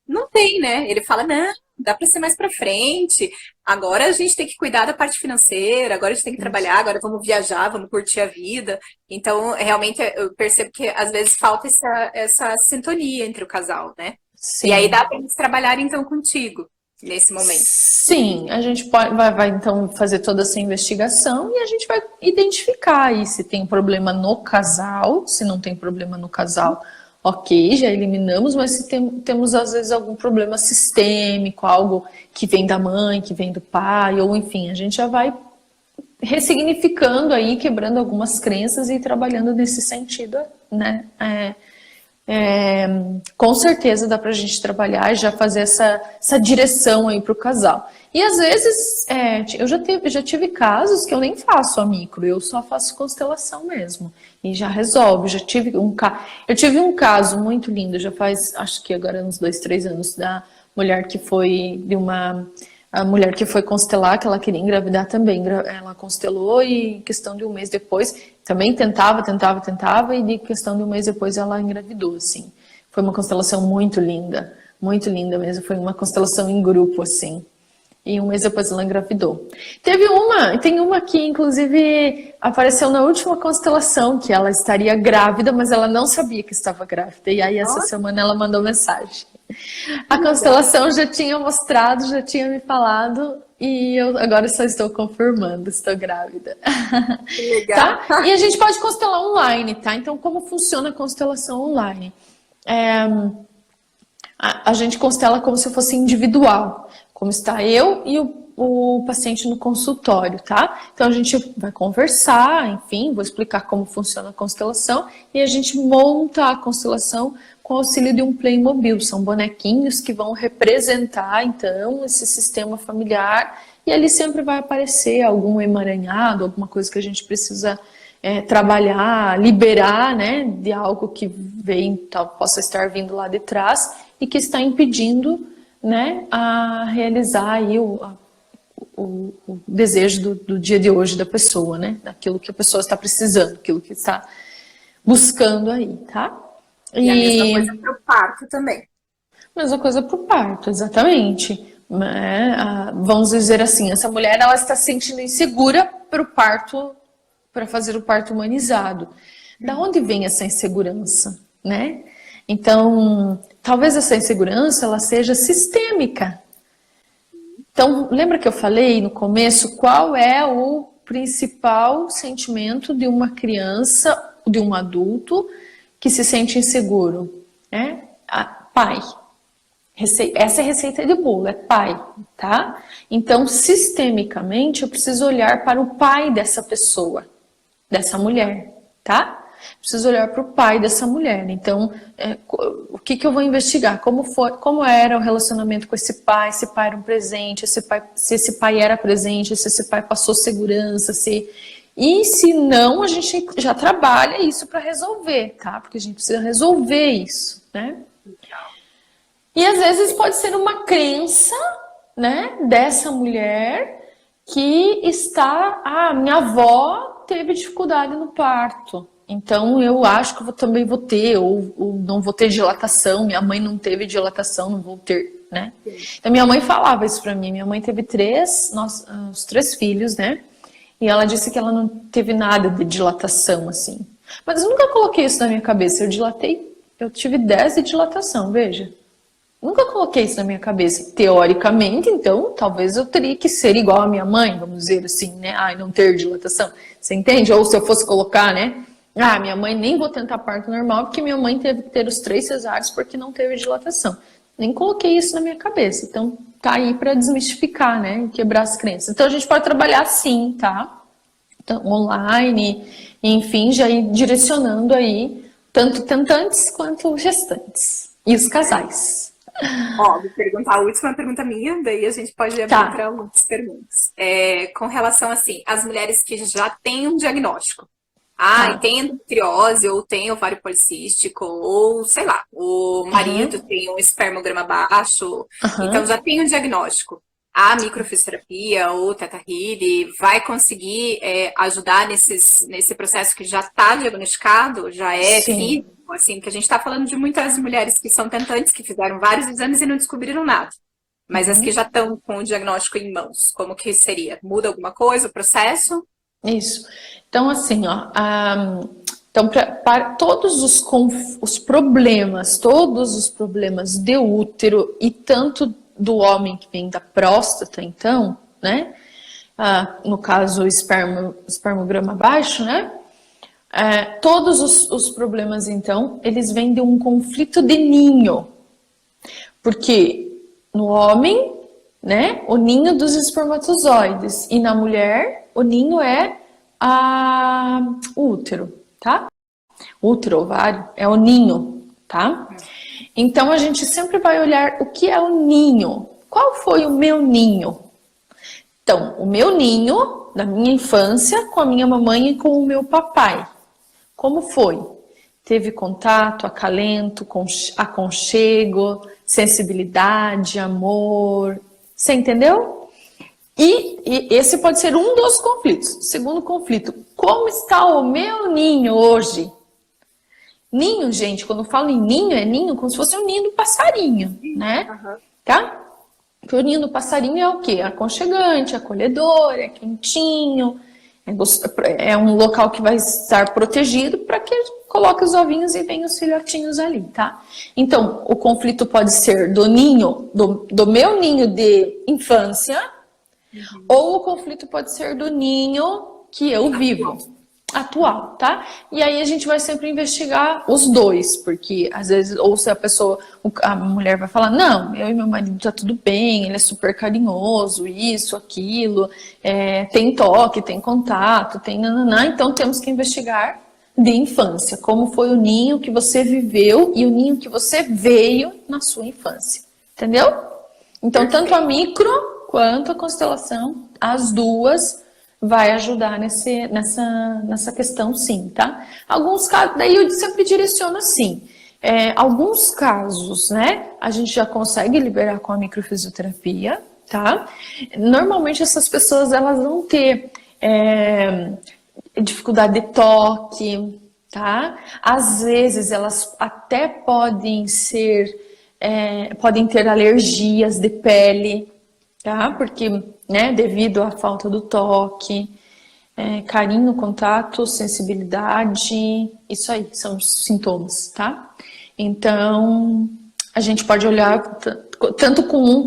Speaker 1: não tem, né? Ele fala, não, dá para ser mais para frente. Agora a gente tem que cuidar da parte financeira, agora a gente tem que trabalhar, agora vamos viajar, vamos curtir a vida. Então, realmente, eu percebo que às vezes falta essa sintonia entre o casal, né?
Speaker 2: Sim.
Speaker 1: E aí dá para eles trabalharem então contigo nesse momento.
Speaker 2: Sim, a gente vai então fazer toda essa investigação e a gente vai identificar aí se tem problema no casal, se não tem problema no casal. Ok, já eliminamos, mas se temos às vezes algum problema sistêmico, algo que vem da mãe, que vem do pai, ou enfim, a gente já vai ressignificando aí, quebrando algumas crenças e trabalhando nesse sentido, né? Com certeza dá pra gente trabalhar e já fazer essa direção aí pro casal. E às vezes, eu já tive casos que eu nem faço a micro, eu só faço constelação mesmo. E já resolve. Eu tive um caso muito lindo, já faz, acho que agora uns 2, 3 anos, da mulher que foi, a mulher que foi constelar, que ela queria engravidar também. Ela constelou e questão de um mês depois, também tentava, e de questão de um mês depois ela engravidou, assim. Foi uma constelação muito linda mesmo, foi uma constelação em grupo, assim. E um mês depois ela engravidou. Tem uma que inclusive apareceu na última constelação, que ela estaria grávida, mas ela não sabia que estava grávida. E aí essa semana ela mandou mensagem. A constelação já tinha mostrado, já tinha me falado, e eu agora só estou confirmando, estou grávida.
Speaker 1: Legal.
Speaker 2: Tá? E a gente pode constelar online, tá? Então, como funciona a constelação online? A gente constela como se fosse individual, como está eu e o paciente no consultório, tá? Então a gente vai conversar, enfim, vou explicar como funciona a constelação e a gente monta a constelação com o auxílio de um Playmobil. São bonequinhos que vão representar, então, esse sistema familiar, e ali sempre vai aparecer algum emaranhado, alguma coisa que a gente precisa trabalhar, liberar, né, de algo que vem, possa estar vindo lá de trás e que está impedindo, né, a realizar aí o desejo do dia de hoje da pessoa, né, daquilo que a pessoa está precisando, aquilo que está buscando aí, tá?
Speaker 1: E a mesma coisa para o parto também.
Speaker 2: Mesma coisa para o parto, exatamente. Vamos dizer assim, essa mulher ela está se sentindo insegura para o parto, para fazer o parto humanizado. Da onde vem essa insegurança, né? Então, talvez essa insegurança ela seja sistêmica. Então, lembra que eu falei no começo qual é o principal sentimento de uma criança, de um adulto que se sente inseguro? Pai. Essa é a receita de bolo, é pai, tá? Então, sistemicamente, eu preciso olhar para o pai dessa pessoa, dessa mulher, tá? Preciso olhar para o pai dessa mulher. Então, o que eu vou investigar? Como era o relacionamento com esse pai? Se pai era um presente, se esse pai era presente, se esse pai passou segurança, E se não, a gente já trabalha isso para resolver, tá? Porque a gente precisa resolver isso, né? E às vezes pode ser uma crença, né, dessa mulher que está, minha avó teve dificuldade no parto, então eu acho que eu também vou ter, ou não vou ter dilatação, minha mãe não teve dilatação, não vou ter, né? Então minha mãe falava isso pra mim, minha mãe teve os 3 filhos, né? E ela disse que ela não teve nada de dilatação, assim. Mas eu nunca coloquei isso na minha cabeça, eu tive 10 de dilatação, veja. Nunca coloquei isso na minha cabeça. Teoricamente, então, talvez eu teria que ser igual a minha mãe, vamos dizer assim, né? Não ter dilatação. Você entende? Ou se eu fosse colocar, né? Minha mãe nem vou tentar parto normal, porque minha mãe teve que ter os 3 cesáreos porque não teve dilatação. Nem coloquei isso na minha cabeça. Então, tá aí para desmistificar, né? Quebrar as crenças. Então, a gente pode trabalhar sim, tá? Então, online, enfim, já ir direcionando aí, tanto tentantes quanto gestantes. E os casais.
Speaker 1: Vou perguntar a última pergunta minha, daí a gente pode abrir para outras perguntas. Com relação, assim, às mulheres que já têm um diagnóstico. E tem endometriose, ou tem ovário policístico, ou, sei lá, o marido tem um espermograma baixo, então já tem um diagnóstico. A microfisioterapia ou Theta Healing vai conseguir ajudar nesse processo que já está diagnosticado, já é físico, assim, porque a gente está falando de muitas mulheres que são tentantes, que fizeram vários exames e não descobriram nada. Mas as que já estão com o diagnóstico em mãos, como que seria? Muda alguma coisa o processo?
Speaker 2: Isso. Então, assim, então, para todos os problemas de útero e tanto do homem que vem da próstata, então, né? No caso, o espermograma baixo, né? Todos os problemas, então, eles vêm de um conflito de ninho. Porque no homem, né, o ninho dos espermatozoides, e na mulher, o ninho é o útero, tá? Útero, ovário, é o ninho, tá? Então, a gente sempre vai olhar o que é o ninho. Qual foi o meu ninho? Então, o meu ninho, da minha infância, com a minha mamãe e com o meu papai. Como foi? Teve contato, acalento, aconchego, sensibilidade, amor. Você entendeu? E esse pode ser um dos conflitos. Segundo conflito, como está o meu ninho hoje? Ninho, gente, quando eu falo em ninho, é ninho como se fosse um ninho do passarinho, né? Tá? Porque o ninho do passarinho é o quê? É aconchegante, acolhedor, é quentinho, é um local que vai estar protegido para que coloque os ovinhos e venham os filhotinhos ali, tá? Então, o conflito pode ser do ninho, do meu ninho de infância, ou o conflito pode ser do ninho que eu vivo, atual, tá? E aí a gente vai sempre investigar os dois, porque às vezes, ou se a mulher vai falar, não, eu e meu marido tá tudo bem, ele é super carinhoso, isso, aquilo, tem toque, tem contato, tem nananá, então temos que investigar, de infância, como foi o ninho que você viveu e o ninho que você veio na sua infância, entendeu? Então, tanto a micro quanto a constelação, as duas vai ajudar nessa questão, sim, tá? Alguns casos, daí eu sempre direciono assim, alguns casos, né, a gente já consegue liberar com a microfisioterapia, tá? Normalmente essas pessoas, elas vão ter dificuldade de toque, tá? Às vezes elas até podem podem ter alergias de pele, tá? Porque, né, devido à falta do toque, carinho, contato, sensibilidade, isso aí são os sintomas, tá? Então, a gente pode olhar tanto com um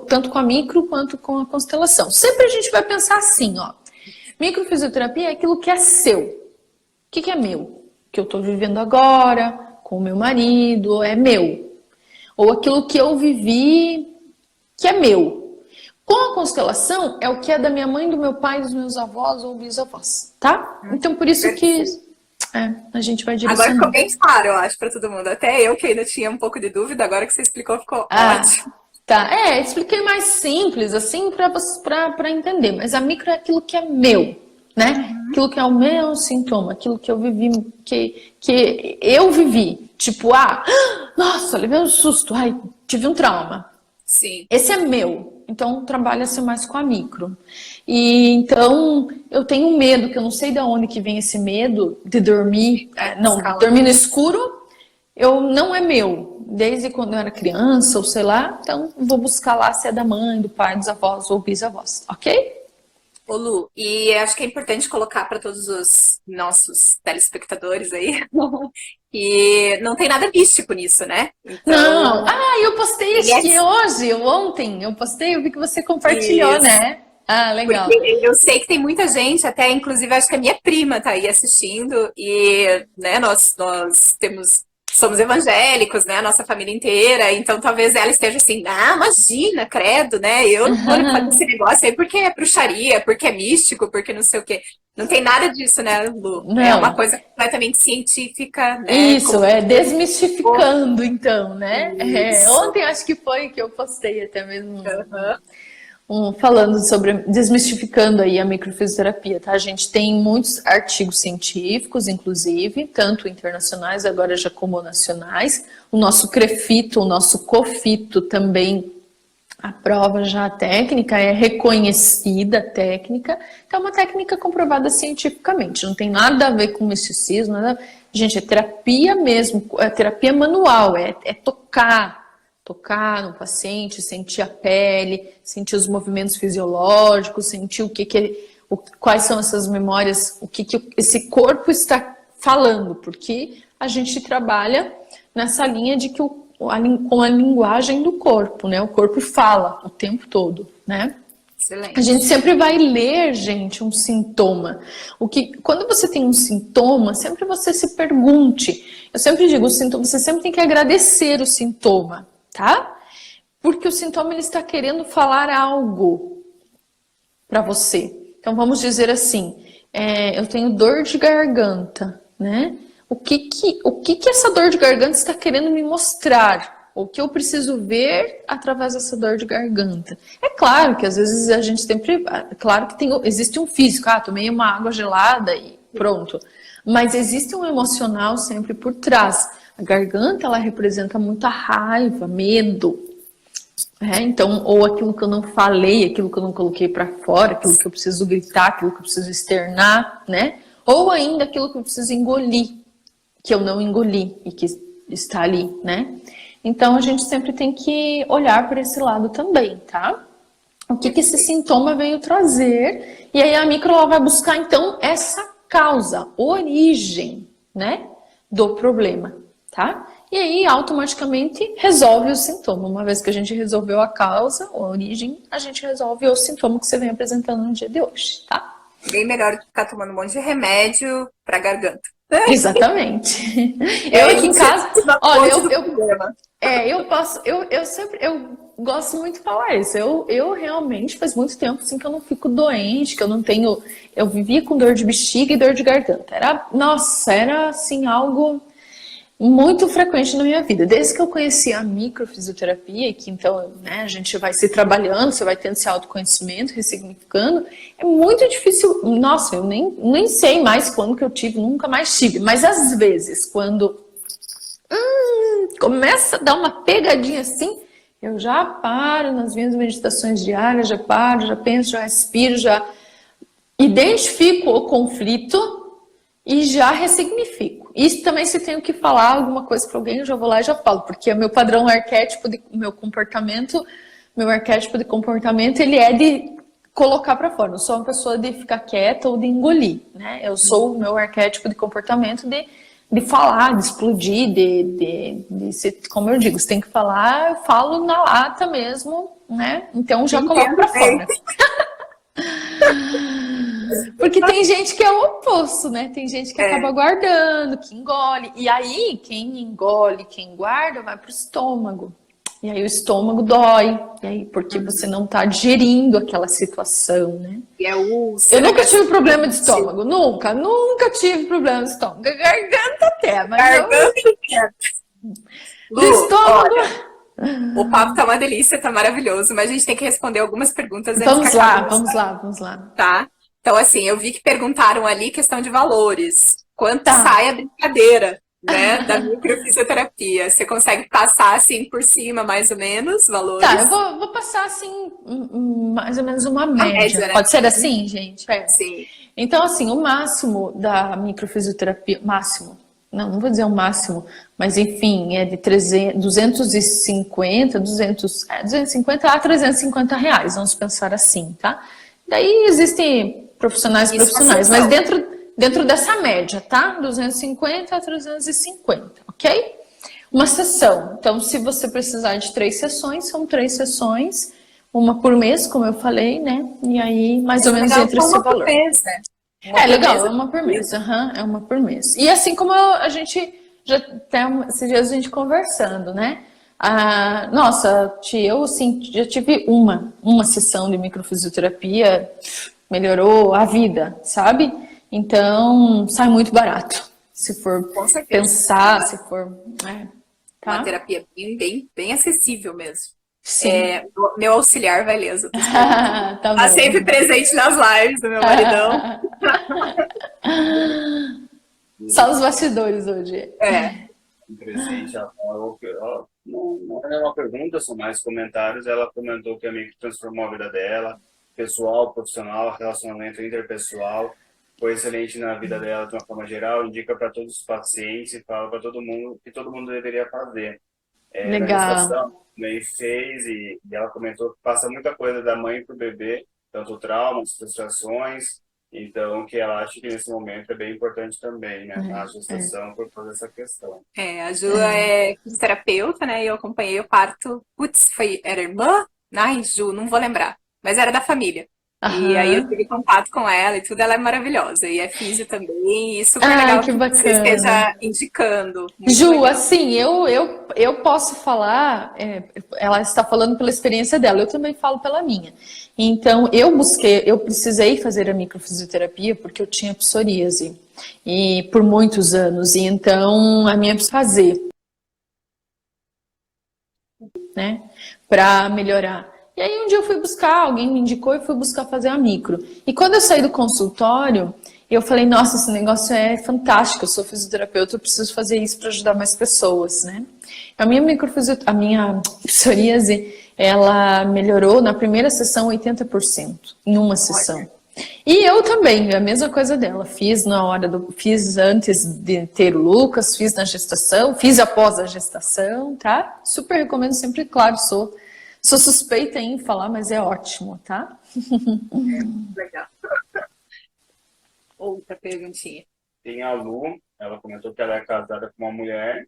Speaker 2: tanto com a micro quanto com a constelação. Sempre a gente vai pensar assim, ó. Microfisioterapia é aquilo que é seu. O que é meu? Que eu estou vivendo agora, com o meu marido, é meu. Ou aquilo que eu vivi, que é meu. Com a constelação, é o que é da minha mãe, do meu pai, dos meus avós ou bisavós, tá? Então, por isso que a gente vai direcionar.
Speaker 1: Agora ficou bem claro, eu acho, para todo mundo. Até eu que ainda tinha um pouco de dúvida, agora que você explicou, ficou ótimo.
Speaker 2: Tá, expliquei mais simples, assim, para entender. Mas a micro é aquilo que é meu, né? Aquilo que é o meu sintoma, aquilo que eu vivi, que eu vivi. Tipo, nossa, levei um susto, tive um trauma.
Speaker 1: Sim.
Speaker 2: Esse é meu. Então, trabalha-se mais com a micro. E então, eu tenho medo, que eu não sei de onde que vem esse medo de dormir. Dormir no escuro, não é meu. Desde quando eu era criança, ou sei lá, então vou buscar lá se é da mãe, do pai, dos avós ou bisavós, ok?
Speaker 1: Ô Lu, e acho que é importante colocar para todos os nossos telespectadores aí que não tem nada místico nisso, né?
Speaker 2: Então... Não, eu postei acho que hoje, ontem, eu vi que você compartilhou, isso, né? Legal.
Speaker 1: Porque eu sei que tem muita gente, até inclusive acho que a minha prima tá aí assistindo e, né, nós somos evangélicos, né, a nossa família inteira, então talvez ela esteja assim, imagina, credo, né, eu não vou fazer esse negócio aí porque é bruxaria, porque é místico, porque não sei o quê. Não tem nada disso, né, Lu? Não. É uma coisa completamente científica, né?
Speaker 2: Isso, desmistificando, então, né? Ontem acho que foi que eu postei até mesmo falando sobre, desmistificando aí a microfisioterapia, tá? A gente tem muitos artigos científicos, inclusive, tanto internacionais, agora já como nacionais. O nosso CREFITO, o nosso COFITO também aprova já a técnica, é reconhecida a técnica, então é uma técnica comprovada cientificamente, não tem nada a ver com misticismo, nada. Gente, é terapia mesmo, é terapia manual, é tocar no paciente, sentir a pele, sentir os movimentos fisiológicos, sentir quais são essas memórias, o que esse corpo está falando, porque a gente trabalha nessa linha de que com a linguagem do corpo, né? O corpo fala o tempo todo, né?
Speaker 1: Excelente.
Speaker 2: A gente sempre vai ler, gente, um sintoma. Quando você tem um sintoma, sempre você se pergunte. Eu sempre digo, você sempre tem que agradecer o sintoma, tá? Porque o sintoma ele está querendo falar algo para você. Então vamos dizer assim, eu tenho dor de garganta, né? O que essa dor de garganta está querendo me mostrar? O que eu preciso ver através dessa dor de garganta? É claro que às vezes a gente sempre... Claro que existe um físico. Tomei uma água gelada e pronto. Mas existe um emocional sempre por trás. A garganta, ela representa muita raiva, medo. Então, ou aquilo que eu não falei, aquilo que eu não coloquei para fora, aquilo que eu preciso gritar, aquilo que eu preciso externar, né? Ou ainda aquilo que eu preciso engolir, que eu não engoli e que está ali, né? Então, a gente sempre tem que olhar por esse lado também, tá? O que esse sintoma veio trazer. E aí a micro ela vai buscar, então, essa causa, origem, né? Do problema, tá? E aí, automaticamente, resolve o sintoma. Uma vez que a gente resolveu a causa, a origem, a gente resolve o sintoma que você vem apresentando no dia de hoje, tá?
Speaker 1: Bem melhor do que ficar tomando um monte de remédio pra garganta.
Speaker 2: Exatamente. Eu aqui em casa, olha, Eu gosto muito de falar isso. Eu realmente faz muito tempo assim que eu não fico doente, que eu não tenho, eu vivia com dor de bexiga e dor de garganta. Era assim algo muito frequente na minha vida. Desde que eu conheci a microfisioterapia, que então, né, a gente vai se trabalhando, você vai tendo esse autoconhecimento, ressignificando, é muito difícil. Nossa, eu nem sei mais quando que eu tive, nunca mais tive. Mas às vezes, quando começa a dar uma pegadinha assim, eu já paro nas minhas meditações diárias, já paro, já penso, já respiro, já identifico o conflito e já ressignifico. Isso também, se tenho que falar alguma coisa para alguém, eu já vou lá e já falo, porque o meu padrão arquétipo de meu arquétipo de comportamento, ele é de colocar para fora. Não sou uma pessoa de ficar quieta ou de engolir, né? Eu sou o meu arquétipo de comportamento de falar, de explodir, como eu digo, você tem que falar, eu falo na lata mesmo, né? Então já coloco para fora. Porque tem gente que é o oposto, né? Tem gente que acaba guardando, que engole. E aí, quem engole, quem guarda, vai pro estômago. E aí o estômago dói. E aí, porque você não tá digerindo aquela situação, né?
Speaker 1: E é
Speaker 2: Eu nunca tive problema de estômago. Nunca tive problema de estômago. Garganta até, mas
Speaker 1: garganta.
Speaker 2: do estômago.
Speaker 1: Olha, o papo tá uma delícia, tá maravilhoso, mas a gente tem que responder algumas perguntas antes
Speaker 2: Vamos
Speaker 1: que
Speaker 2: lá,
Speaker 1: acabe.
Speaker 2: vamos lá.
Speaker 1: Tá? Então, assim, eu vi que perguntaram ali questão de valores. Quanto
Speaker 2: Tá.
Speaker 1: sai a brincadeira, né, da microfisioterapia? Você consegue passar, assim, por cima, mais ou menos, valores?
Speaker 2: Tá, eu vou passar assim, mais ou menos uma média.
Speaker 1: Né?
Speaker 2: Pode ser assim, gente?
Speaker 1: Sim.
Speaker 2: Então, assim, o máximo da microfisioterapia, máximo, não vou dizer o máximo, mas enfim, é de 250 a 350 reais, vamos pensar assim, tá? Daí existem profissionais, mas dentro dessa média, tá? 250 a 350, ok? Uma sessão. Então, se você precisar de 3 sessões, são 3 sessões, uma por mês, como eu falei, né? E aí, mais ou menos entre esse valor.
Speaker 1: Mês, né?
Speaker 2: Legal, é uma por mês. É uma por mês. E assim como a gente já tem esses dias a gente conversando, né? Nossa, eu assim, já tive uma sessão de microfisioterapia, melhorou a vida, sabe? Então, sai muito barato. Se for pensar, se for.
Speaker 1: Tá? Uma terapia bem acessível mesmo.
Speaker 2: Sim.
Speaker 1: Meu auxiliar Valesa.
Speaker 2: Tá
Speaker 1: sempre presente nas lives do meu maridão.
Speaker 2: Só os bastidores hoje.
Speaker 3: Presente, não é uma pergunta, são mais comentários. Ela comentou que a amiga transformou a vida dela, pessoal, profissional, relacionamento interpessoal. Foi excelente na vida dela de uma forma geral, indica para todos os pacientes e fala para todo mundo que todo mundo deveria fazer.
Speaker 2: Legal.
Speaker 3: Na gestação, também fez e ela comentou que passa muita coisa da mãe para o bebê, tanto traumas, frustrações, então que ela acha que nesse momento é bem importante também, né, na gestação, por toda essa questão.
Speaker 1: A Ju é fisioterapeuta, né, e eu acompanhei o parto, era irmã? Ai, Ju, não vou lembrar, mas era da família. E aí eu tive contato com ela e tudo, ela é maravilhosa. E é físio também, e super legal
Speaker 2: que bacana.
Speaker 1: Você esteja indicando.
Speaker 2: Ju,
Speaker 1: legal.
Speaker 2: assim, eu posso falar, ela está falando pela experiência dela, eu também falo pela minha. Então, eu precisei fazer a microfisioterapia porque eu tinha psoríase, e por muitos anos, e então a minha fazer, né, para melhorar. E aí um dia eu fui buscar, alguém me indicou e fui buscar fazer a micro. E quando eu saí do consultório, eu falei, nossa, esse negócio é fantástico, eu sou fisioterapeuta, eu preciso fazer isso para ajudar mais pessoas, né? A minha psoríase, ela melhorou na primeira sessão 80%, em uma sessão. E eu também, a mesma coisa dela, fiz antes de ter o Lucas, fiz na gestação, fiz após a gestação, tá? Super recomendo sempre, claro, sou suspeita em falar, mas é ótimo, tá?
Speaker 1: Legal. Outra perguntinha.
Speaker 3: Tem a Lu, ela comentou que ela é casada com uma mulher,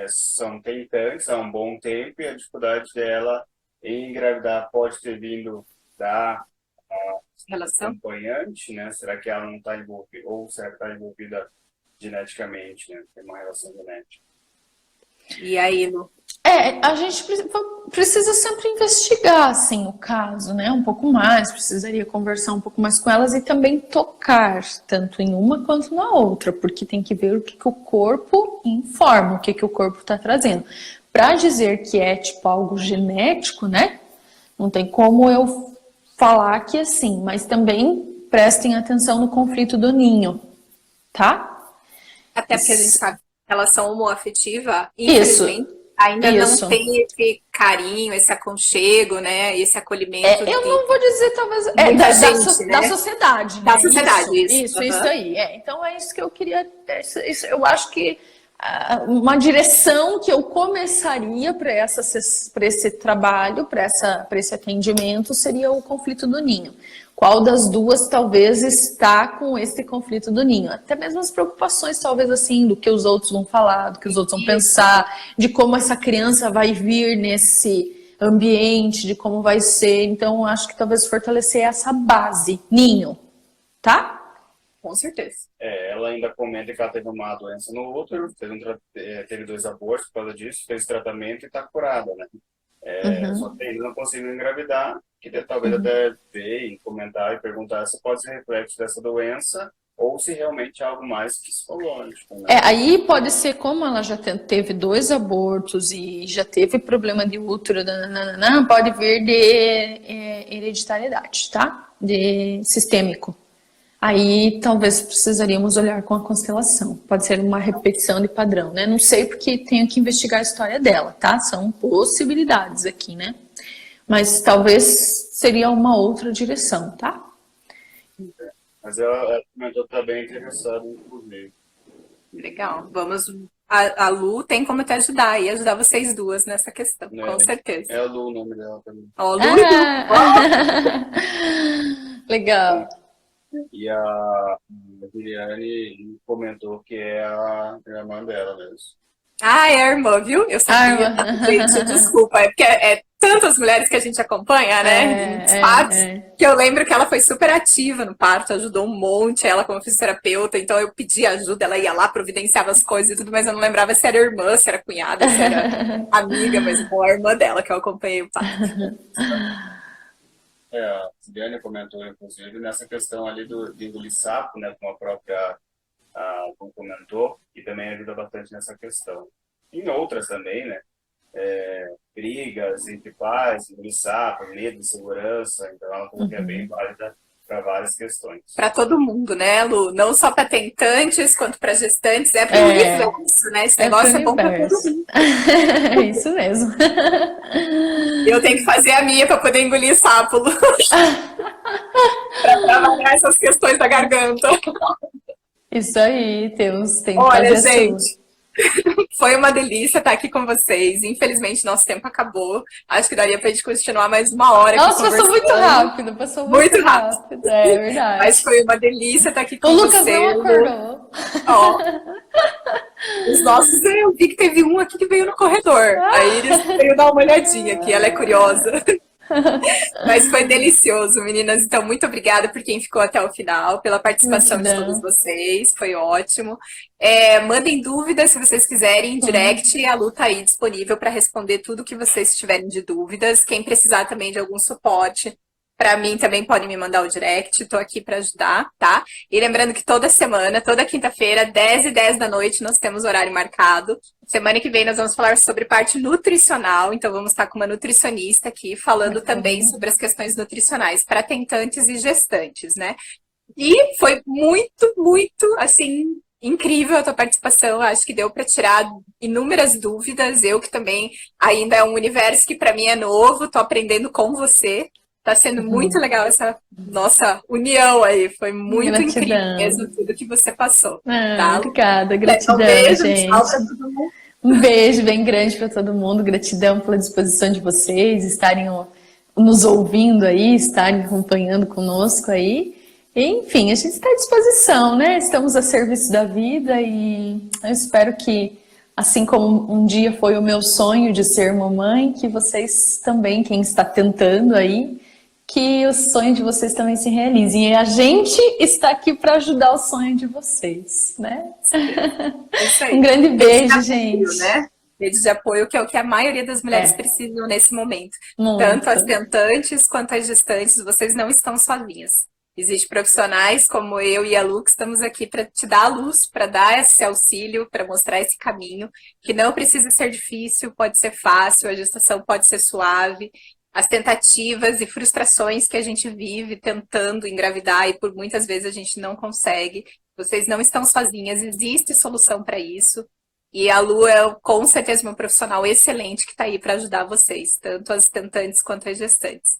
Speaker 3: são tentantes há um bom tempo, e a dificuldade dela em engravidar pode ter vindo da
Speaker 1: relação
Speaker 3: acompanhante, né? Será que ela não está envolvida, ou será que está envolvida geneticamente, né? Tem uma relação genética.
Speaker 1: E aí, Lu?
Speaker 2: A gente precisa sempre investigar, assim, o caso, né? Um pouco mais, precisaria conversar um pouco mais com elas e também tocar, tanto em uma quanto na outra, porque tem que ver o que o corpo informa, o que o corpo está trazendo. Para dizer que é, tipo, algo genético, né? Não tem como eu falar que é assim, mas também prestem atenção no conflito do ninho, tá?
Speaker 1: Até porque a gente sabe que a relação homoafetiva,
Speaker 2: Isso,
Speaker 1: infelizmente, ainda não
Speaker 2: isso.
Speaker 1: tem esse carinho, esse aconchego, né? Esse acolhimento
Speaker 2: Eu
Speaker 1: de
Speaker 2: não vou dizer, talvez,
Speaker 1: muita gente,
Speaker 2: da
Speaker 1: né?
Speaker 2: sociedade,
Speaker 1: Da
Speaker 2: né?
Speaker 1: sociedade,
Speaker 2: Isso
Speaker 1: Aham.
Speaker 2: aí. Então é isso que eu queria. Eu acho que uma direção que eu começaria para esse trabalho, para esse atendimento, seria o conflito do ninho. Qual das duas talvez está com esse conflito do ninho? Até mesmo as preocupações, talvez assim, do que os outros vão falar, do que os outros vão
Speaker 1: Isso.
Speaker 2: pensar, de como essa criança vai vir nesse ambiente, de como vai ser. Então, acho que talvez fortalecer essa base, ninho, tá?
Speaker 1: Com certeza.
Speaker 3: Ela ainda comenta que ela teve uma doença no útero, teve 2 abortos por causa disso, fez tratamento e está curada, né? Só que ainda não conseguiu engravidar, que talvez até ver e comentar e perguntar se pode ser reflexo dessa doença ou se realmente é algo mais psicológico, né?
Speaker 2: Aí pode ser, como ela já teve 2 abortos e já teve problema de útero, nananana, pode vir de hereditariedade, tá? De sistêmico. Aí talvez precisaríamos olhar com a constelação. Pode ser uma repetição de padrão, né? Não sei porque tenho que investigar a história dela, tá? São possibilidades aqui, né? Mas talvez seria uma outra direção, tá?
Speaker 3: Mas ela comentou que está bem interessada, inclusive.
Speaker 1: Legal. Vamos. A Lu tem como te ajudar e ajudar vocês duas nessa questão, com certeza.
Speaker 3: É a Lu o nome dela também.
Speaker 1: Ó, Lu e Lu.
Speaker 2: Legal.
Speaker 3: E a Viviane comentou que é a irmã dela mesmo.
Speaker 1: Ah, é a irmã, viu? Eu sabia. Gente, desculpa, é porque é tantas mulheres que a gente acompanha, né? Nos partos, que eu lembro que ela foi super ativa no parto, ajudou um monte, ela como fisioterapeuta, então eu pedi ajuda, ela ia lá, providenciava as coisas e tudo, mas eu não lembrava se era irmã, se era cunhada, se era amiga, mas bom, a irmã dela que eu acompanhei o parto.
Speaker 3: A Viviane comentou, inclusive, nessa questão ali de engolir sapo, né, como a própria como comentou, e também ajuda bastante nessa questão. Em outras também, né, brigas entre pais, engolir sapo, medo, insegurança, então ela falou que é bem válida para várias questões.
Speaker 1: Para todo mundo, né, Lu? Não só para tentantes, quanto para gestantes, é para o universo, né? Esse negócio é bom para todo mundo.
Speaker 2: É isso mesmo.
Speaker 1: Eu tenho que fazer a minha para poder engolir sapo, Lu. Para trabalhar essas questões da garganta.
Speaker 2: Isso aí, tem que
Speaker 1: Olha,
Speaker 2: fazer
Speaker 1: gente, foi uma delícia estar aqui com vocês. Infelizmente, nosso tempo acabou. Acho que daria pra gente continuar mais uma hora aqui
Speaker 2: Nossa, passou muito rápido, passou muito rápido. É verdade.
Speaker 1: Mas foi uma delícia estar aqui com
Speaker 2: o Lucas
Speaker 1: você.
Speaker 2: não acordou.
Speaker 1: Ó, os nossos, eu vi que teve um aqui que veio no corredor. A Iris veio dar uma olhadinha aqui, ela é curiosa. Mas foi delicioso, meninas. Então, muito obrigada por quem ficou até o final, pela participação de todos vocês. Foi ótimo. Mandem dúvidas se vocês quiserem em direct. A Lu tá aí disponível para responder tudo que vocês tiverem de dúvidas. Quem precisar também de algum suporte, para mim também pode me mandar o direct. Tô aqui para ajudar, tá? E lembrando que toda semana, toda quinta-feira, 10h10 da noite, nós temos horário marcado. Semana que vem nós vamos falar sobre parte nutricional, então vamos estar com uma nutricionista aqui falando também sobre as questões nutricionais para tentantes e gestantes, né? E foi muito, muito, assim, incrível a tua participação. Acho que deu para tirar inúmeras dúvidas. Eu que também ainda é um universo que para mim é novo, tô aprendendo com você. Tá sendo muito legal essa nossa união aí. Foi muito incrível mesmo tudo que você passou. Tá?
Speaker 2: Obrigada, gratidão,
Speaker 1: beijo,
Speaker 2: gente.
Speaker 1: tchau pra todo mundo.
Speaker 2: Um beijo bem grande para todo mundo. Gratidão pela disposição de vocês, estarem nos ouvindo aí, estarem acompanhando conosco aí. Enfim, a gente está à disposição, né? Estamos a serviço da vida e eu espero que, assim como um dia foi o meu sonho de ser mamãe, que vocês também, quem está tentando aí, que o sonho de vocês também se realizem. E a gente está aqui para ajudar o sonho de vocês, né?
Speaker 1: Isso aí.
Speaker 2: Um grande beijo, gente.
Speaker 1: Né? Redes de apoio, que é o que a maioria das mulheres
Speaker 2: É.
Speaker 1: precisam nesse momento.
Speaker 2: Muito.
Speaker 1: Tanto as tentantes quanto as gestantes, vocês não estão sozinhas. Existem profissionais como eu e a Lu que estamos aqui para te dar a luz, para dar esse auxílio, para mostrar esse caminho, que não precisa ser difícil, pode ser fácil, a gestação pode ser suave. As tentativas e frustrações que a gente vive tentando engravidar e por muitas vezes a gente não consegue. Vocês não estão sozinhas, existe solução para isso. E a Lu é com certeza uma profissional excelente que está aí para ajudar vocês, tanto as tentantes quanto as gestantes.